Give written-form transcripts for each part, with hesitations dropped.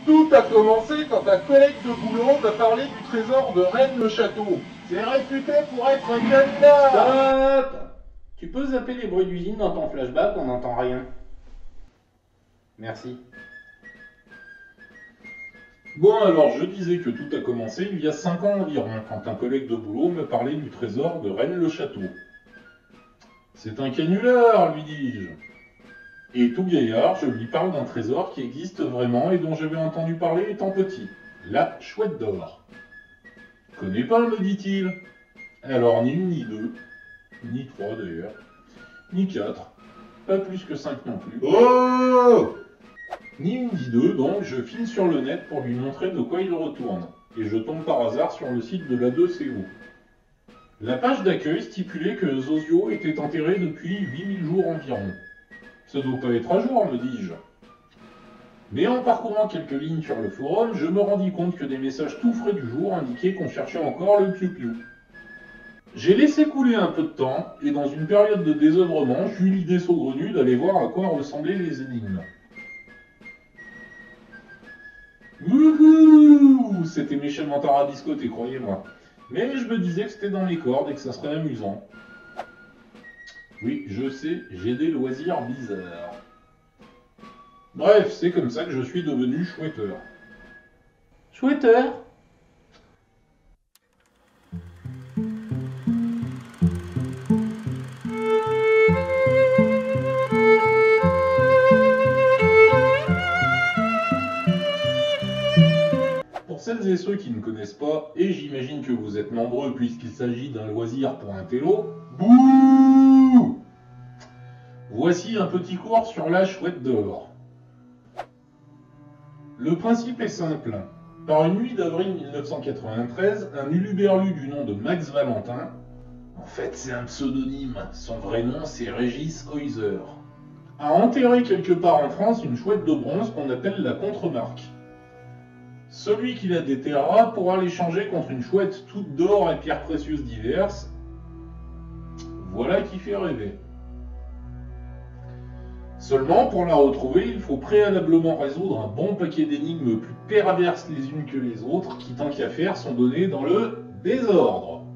Tout a commencé quand un collègue de boulot m'a parlé du trésor de Rennes-le-Château. C'est réputé pour être un cadenas. Stop! Tu peux zapper les bruits d'usine dans ton flashback, on n'entend rien. Merci. Bon alors, je disais que tout a commencé il y a 5 ans environ, quand un collègue de boulot me parlait du trésor de Rennes-le-Château. C'est un canular, lui dis-je. Et tout gaillard, je lui parle d'un trésor qui existe vraiment et dont j'avais entendu parler étant petit. La chouette d'or. Connais pas, me dit-il. Alors ni une ni deux, ni trois d'ailleurs, ni quatre, pas plus que 5 non plus. Oh! Ni une ni deux, donc je file sur le net pour lui montrer de quoi il retourne. Et je tombe par hasard sur le site de la 2CO. La page d'accueil stipulait que Zozio était enterré depuis 8000 jours environ. Ça doit pas être à jour, me dis-je. Mais en parcourant quelques lignes sur le forum, je me rendis compte que des messages tout frais du jour indiquaient qu'on cherchait encore le piou-piou. J'ai laissé couler un peu de temps, et dans une période de désœuvrement, j'eus l'idée saugrenue d'aller voir à quoi ressemblaient les énigmes. Wouhou! C'était méchamment tarabiscoté, croyez-moi. Mais je me disais que c'était dans mes cordes et que ça serait amusant. Oui, je sais, j'ai des loisirs bizarres. Bref, c'est comme ça que je suis devenu chouetteur. Chouetteur? Pour celles et ceux qui ne connaissent pas, et j'imagine que vous êtes nombreux puisqu'il s'agit d'un loisir pour un télo, bouh! Voici un petit cours sur la chouette d'or. Le principe est simple. Par une nuit d'avril 1993, un uluberlu du nom de Max Valentin, en fait c'est un pseudonyme, son vrai nom c'est Régis Heuser, a enterré quelque part en France une chouette de bronze qu'on appelle la contremarque. Celui qui la déterrera pourra l'échanger contre une chouette toute d'or et pierres précieuses diverses. Voilà qui fait rêver. Seulement, pour la retrouver, il faut préalablement résoudre un bon paquet d'énigmes plus perverses les unes que les autres, qui, tant qu'à faire, sont données dans le désordre.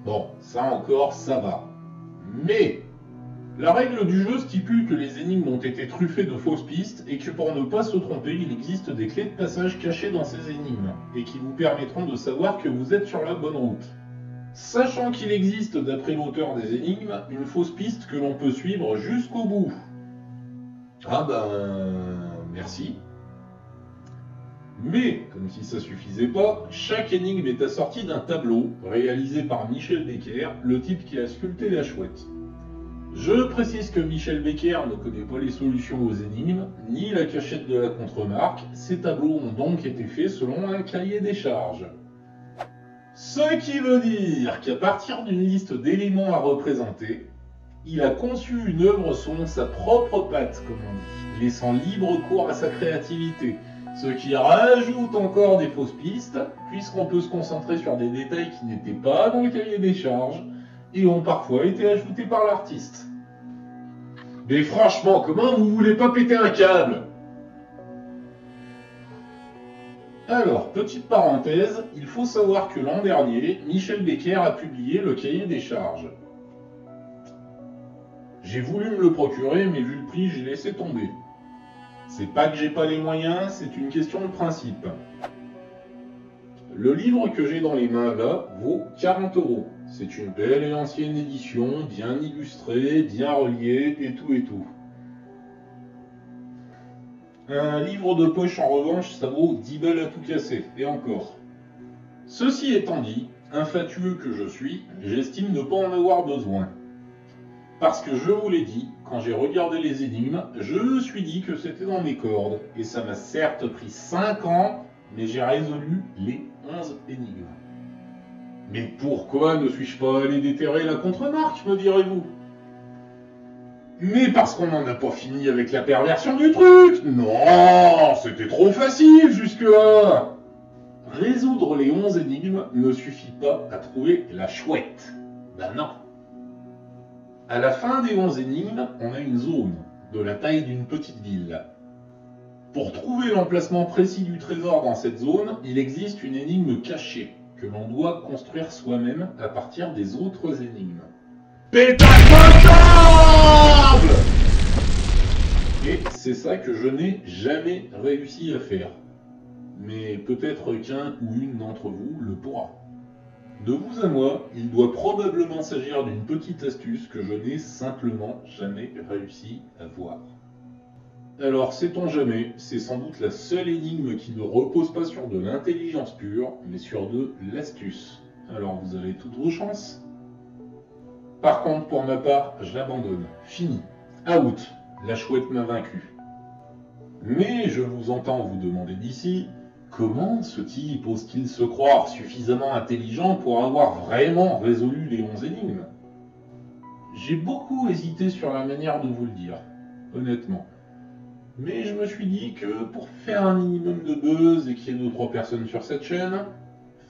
Bon, ça encore, ça va. Mais, la règle du jeu stipule que les énigmes ont été truffées de fausses pistes, et que pour ne pas se tromper, il existe des clés de passage cachées dans ces énigmes, et qui vous permettront de savoir que vous êtes sur la bonne route. Sachant qu'il existe, d'après l'auteur des énigmes, une fausse piste que l'on peut suivre jusqu'au bout. Ah ben... merci. Mais, comme si ça suffisait pas, chaque énigme est assortie d'un tableau, réalisé par Michel Becker, le type qui a sculpté la chouette. Je précise que Michel Becker ne connaît pas les solutions aux énigmes, ni la cachette de la contremarque, ces tableaux ont donc été faits selon un cahier des charges. Ce qui veut dire qu'à partir d'une liste d'éléments à représenter, il a conçu une œuvre selon sa propre patte, comme on dit, laissant libre cours à sa créativité, ce qui rajoute encore des fausses pistes, puisqu'on peut se concentrer sur des détails qui n'étaient pas dans le cahier des charges, et ont parfois été ajoutés par l'artiste. Mais franchement, comment vous voulez pas péter un câble ? Alors, petite parenthèse, il faut savoir que l'an dernier, Michel Becker a publié le cahier des charges. J'ai voulu me le procurer, mais vu le prix, j'ai laissé tomber. C'est pas que j'ai pas les moyens, c'est une question de principe. Le livre que j'ai dans les mains là vaut 40 €. C'est une belle et ancienne édition, bien illustrée, bien reliée, et tout et tout. Un livre de poche en revanche, ça vaut 10 balles à tout casser, et encore. Ceci étant dit, infatueux que je suis, j'estime ne pas en avoir besoin. Parce que je vous l'ai dit, quand j'ai regardé les énigmes, je me suis dit que c'était dans mes cordes, et ça m'a certes pris 5 ans, mais j'ai résolu les 11 énigmes. Mais pourquoi ne suis-je pas allé déterrer la contremarque, me direz-vous ? Mais parce qu'on n'en a pas fini avec la perversion du truc. Non, c'était trop facile jusque-là. Résoudre les 11 énigmes ne suffit pas à trouver la chouette. Ben non. À la fin des 11 énigmes, on a une zone, de la taille d'une petite ville. Pour trouver l'emplacement précis du trésor dans cette zone, il existe une énigme cachée que l'on doit construire soi-même à partir des autres énigmes. Pétage potable! Et c'est ça que je n'ai jamais réussi à faire. Mais peut-être qu'un ou une d'entre vous le pourra. De vous à moi, il doit probablement s'agir d'une petite astuce que je n'ai simplement jamais réussi à voir. Alors, sait-on jamais, c'est sans doute la seule énigme qui ne repose pas sur de l'intelligence pure, mais sur de l'astuce. Alors vous avez toutes vos chances. Par contre, pour ma part, je l'abandonne. Fini. Out. La chouette m'a vaincu. Mais je vous entends vous demander d'ici, comment ce type ose-t-il se croire suffisamment intelligent pour avoir vraiment résolu les 11 énigmes? J'ai beaucoup hésité sur la manière de vous le dire, honnêtement. Mais je me suis dit que pour faire un minimum de buzz et qu'il y ait 2-3 personnes sur cette chaîne,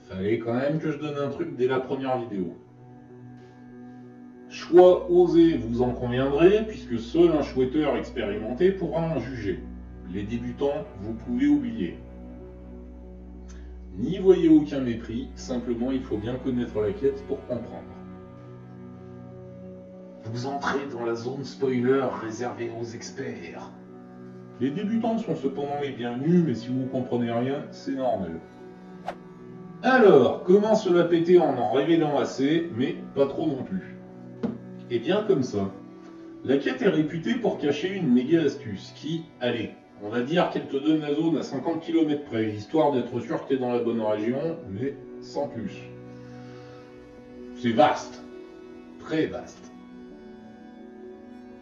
fallait quand même que je donne un truc dès la première vidéo. Choix osé, vous en conviendrez, puisque seul un chouetteur expérimenté pourra en juger. Les débutants, vous pouvez oublier. N'y voyez aucun mépris, simplement il faut bien connaître la quête pour comprendre. Vous entrez dans la zone spoiler réservée aux experts. Les débutants sont cependant les bienvenus, mais si vous comprenez rien, c'est normal. Alors, comment se la péter en révélant assez, mais pas trop non plus? Et bien comme ça. La quête est réputée pour cacher une méga astuce qui, allez, on va dire qu'elle te donne la zone à 50 km près, histoire d'être sûr que tu es dans la bonne région, mais sans plus. C'est vaste. Très vaste.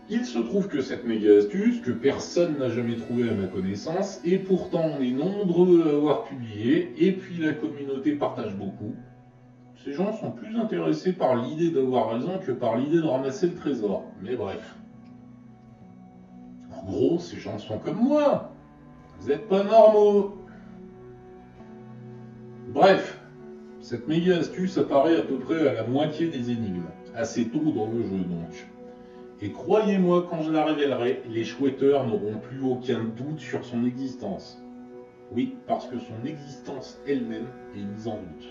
Il se trouve que cette méga astuce, que personne n'a jamais trouvée à ma connaissance, et pourtant on est nombreux à l'avoir publiée, et puis la communauté partage beaucoup, ces gens sont plus intéressés par l'idée d'avoir raison que par l'idée de ramasser le trésor. Mais bref. En gros, ces gens sont comme moi. Vous n'êtes pas normaux. Bref. Cette méga astuce apparaît à peu près à la moitié des énigmes. Assez tôt dans le jeu donc. Et croyez-moi, quand je la révélerai, les chouetteurs n'auront plus aucun doute sur son existence. Oui, parce que son existence elle-même est mise en doute.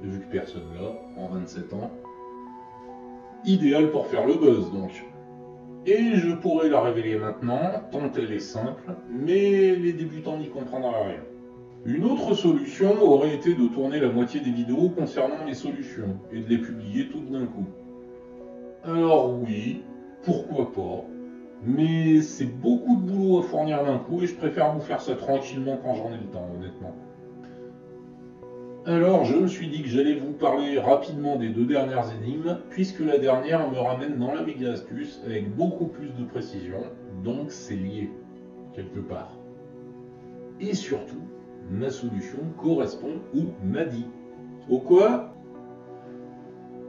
Et vu que personne là, en 27 ans, idéal pour faire le buzz donc. Et je pourrais la révéler maintenant, tant elle est simple, mais les débutants n'y comprendraient rien. Une autre solution aurait été de tourner la moitié des vidéos concernant les solutions, et de les publier toutes d'un coup. Alors oui, pourquoi pas, mais c'est beaucoup de boulot à fournir d'un coup et je préfère vous faire ça tranquillement quand j'en ai le temps, honnêtement. Alors je me suis dit que j'allais vous parler rapidement des 2 dernières énigmes, puisque la dernière me ramène dans la méga astuce avec beaucoup plus de précision, donc c'est lié, quelque part. Et surtout, ma solution correspond ou m'a dit. Au quoi?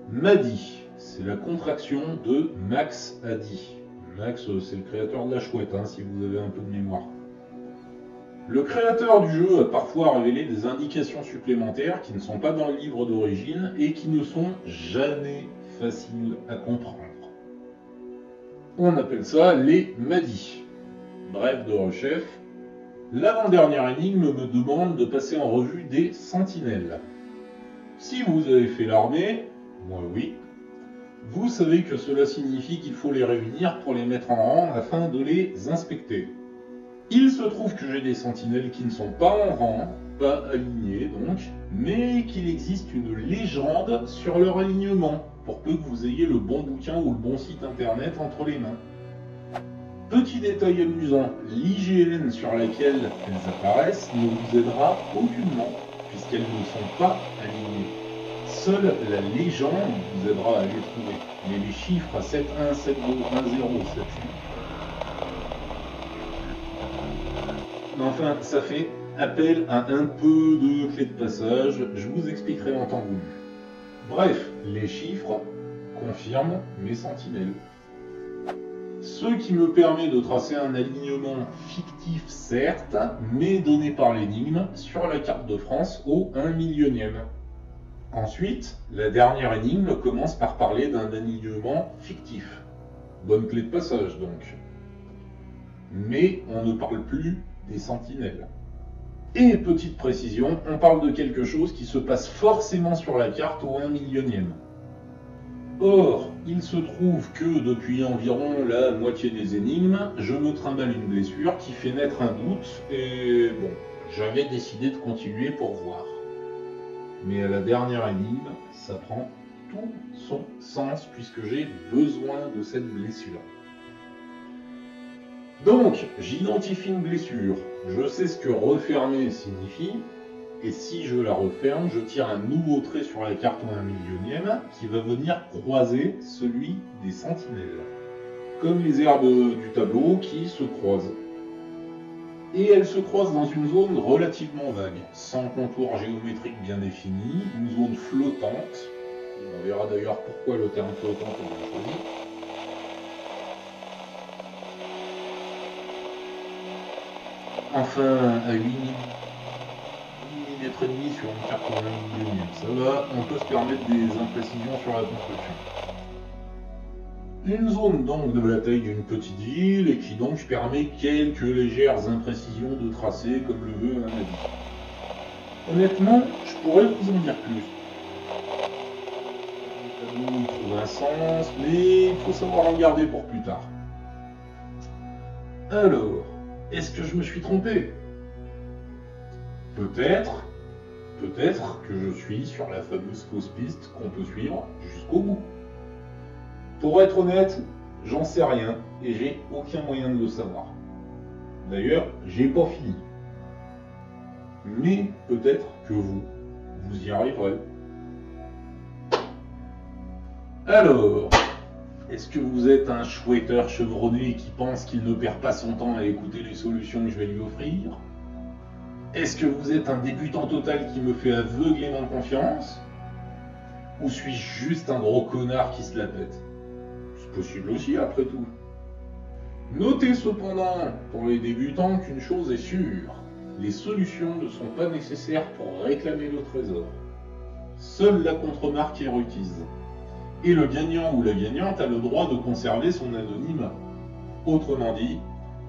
M'a dit. C'est la contraction de Max a dit. Max, c'est le créateur de la chouette, hein, si vous avez un peu de mémoire. Le créateur du jeu a parfois révélé des indications supplémentaires qui ne sont pas dans le livre d'origine et qui ne sont jamais faciles à comprendre. On appelle ça les MADI. Bref de rechef, l'avant-dernière énigme me demande de passer en revue des sentinelles. Si vous avez fait l'armée, moi oui, vous savez que cela signifie qu'il faut les réunir pour les mettre en rang afin de les inspecter. Il se trouve que j'ai des sentinelles qui ne sont pas en rang, pas alignés donc, mais qu'il existe une légende sur leur alignement, pour peu que vous ayez le bon bouquin ou le bon site internet entre les mains. Petit détail amusant, l'IGLN sur laquelle elles apparaissent ne vous aidera aucunement, puisqu'elles ne sont pas alignées. Seule la légende vous aidera à les trouver, mais les chiffres 71, 72, 10, 78... Enfin, ça fait appel à un peu de clé de passage, je vous expliquerai en temps voulu. Bref, les chiffres confirment mes sentinelles. Ce qui me permet de tracer un alignement fictif certes, mais donné par l'énigme sur la carte de France au 1 millionième. Ensuite, la dernière énigme commence par parler d'un alignement fictif. Bonne clé de passage donc. Mais on ne parle plus des sentinelles. Et petite précision, on parle de quelque chose qui se passe forcément sur la carte au 1 millionième. Or, il se trouve que depuis environ la moitié des énigmes, je me trimballe une blessure qui fait naître un doute, et bon, j'avais décidé de continuer pour voir. Mais à la dernière énigme, ça prend tout son sens puisque j'ai besoin de cette blessure. Donc, j'identifie une blessure, je sais ce que refermer signifie, et si je la referme, je tire un nouveau trait sur la carte en 1 millionième qui va venir croiser celui des sentinelles. Comme les herbes du tableau qui se croisent. Et elles se croisent dans une zone relativement vague, sans contour géométrique bien défini, une zone flottante. On verra d'ailleurs pourquoi le terme flottant est bien choisi. Enfin, à 8 mm sur une carte en 1 millionième, ça va, on peut se permettre des imprécisions sur la construction. Une zone donc de la taille d'une petite ville et qui donc permet quelques légères imprécisions de tracé comme le veut un avis. Honnêtement, je pourrais vous en dire plus. Le tableau trouve un sens, mais il faut savoir en garder pour plus tard. Alors, est-ce que je me suis trompé? Peut-être que je suis sur la fameuse fausse piste qu'on peut suivre jusqu'au bout. Pour être honnête, j'en sais rien et j'ai aucun moyen de le savoir. D'ailleurs, j'ai pas fini. Mais peut-être que vous y arriverez. Alors, est-ce que vous êtes un chouetteur chevronné qui pense qu'il ne perd pas son temps à écouter les solutions que je vais lui offrir? Est-ce que vous êtes un débutant total qui me fait aveuglément confiance? Ou suis-je juste un gros connard qui se la pète? C'est possible aussi, après tout. Notez cependant, pour les débutants, qu'une chose est sûre. Les solutions ne sont pas nécessaires pour réclamer le trésor. Seule la contre-marque est requise. Et le gagnant ou la gagnante a le droit de conserver son anonymat. Autrement dit,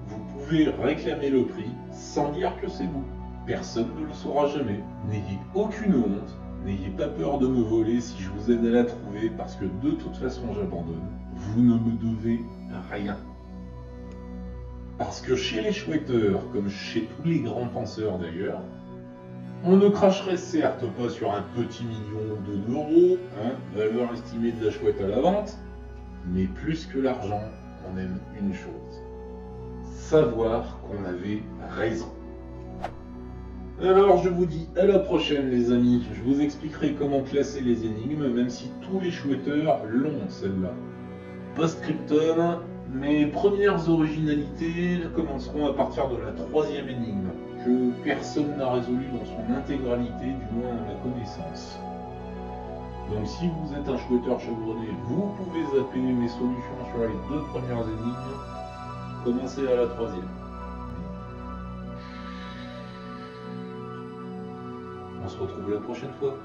vous pouvez réclamer le prix sans dire que c'est vous. Personne ne le saura jamais. N'ayez aucune honte, n'ayez pas peur de me voler si je vous aide à la trouver parce que de toute façon j'abandonne. Vous ne me devez rien. Parce que chez les chouetteurs, comme chez tous les grands penseurs d'ailleurs, on ne cracherait certes pas sur un petit million d'euros, valeur estimée de la chouette à la vente, mais plus que l'argent, on aime une chose. Savoir qu'on avait raison. Alors je vous dis à la prochaine les amis, je vous expliquerai comment classer les énigmes, même si tous les chouetteurs l'ont celle-là. Post-scriptum, mes premières originalités commenceront à partir de la 3e énigme, que personne n'a résolue dans son intégralité, du moins à ma connaissance. Donc si vous êtes un chouetteur chevronné, vous pouvez zapper mes solutions sur les 2 premières énigmes, commencez à la 3e. On se retrouve la prochaine fois.